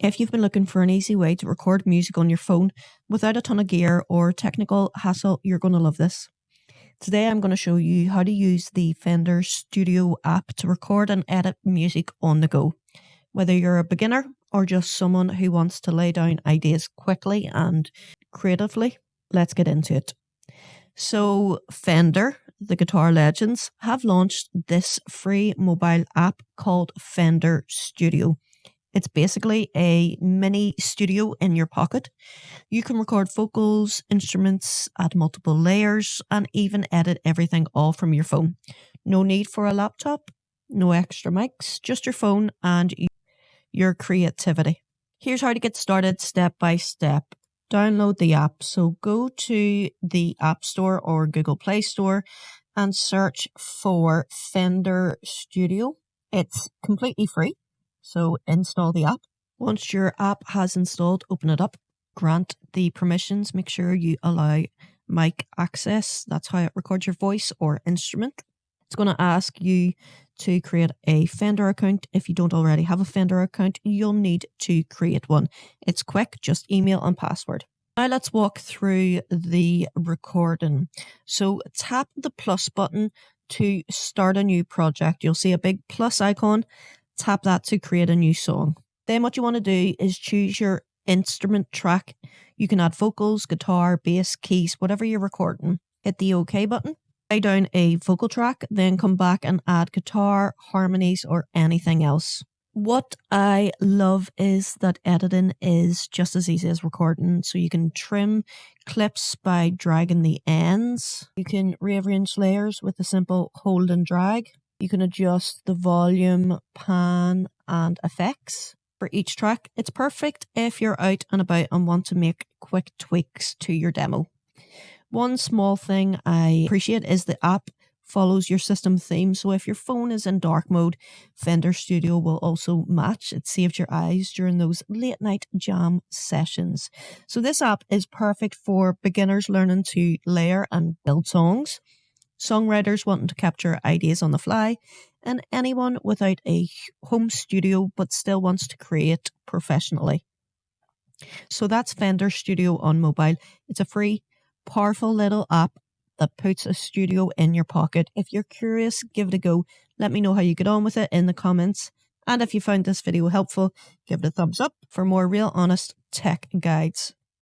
If you've been looking for an easy way to record music on your phone without a ton of gear or technical hassle, you're going to love this. Today I'm going to show you how to use the Fender Studio app to record and edit music on the go. Whether you're a beginner or just someone who wants to lay down ideas quickly and creatively, let's get into it. So Fender, the guitar legends, have launched this free mobile app called Fender Studio. It's basically a mini studio in your pocket. You can record vocals, instruments, add multiple layers, and even edit everything all from your phone. No need for a laptop, no extra mics, just your phone and your creativity. Here's how to get started step by step. Download the app. So go to the App Store or Google Play Store and search for Fender Studio. It's completely free. So install the app. Once your app has installed, open it up, grant the permissions, make sure you allow mic access. That's how it records your voice or instrument. It's going to ask you to create a Fender account. If you don't already have a Fender account, you'll need to create one. It's quick, just email and password. Now let's walk through the recording. So tap the plus button to start a new project. You'll see a big plus icon. Tap that to create a new song. Then what you want to do is choose your instrument track. You can add vocals, guitar, bass, keys, whatever you're recording. Hit the OK button. Lay down a vocal track, then come back and add guitar, harmonies, or anything else. What I love is that editing is just as easy as recording. So you can trim clips by dragging the ends. You can rearrange layers with a simple hold and drag. You can adjust the volume, pan, and effects for each track. It's perfect if you're out and about and want to make quick tweaks to your demo. One small thing I appreciate is the app follows your system theme. So if your phone is in dark mode, Fender Studio will also match. It saves your eyes during those late night jam sessions. So this app is perfect for beginners learning to layer and build songs, songwriters wanting to capture ideas on the fly, and anyone without a home studio but still wants to create professionally. So that's Fender Studio on mobile. It's a free, powerful little app that puts a studio in your pocket. If you're curious, give it a go. Let me know how you get on with it in the comments. And if you found this video helpful, give it a thumbs up for more real honest tech guides.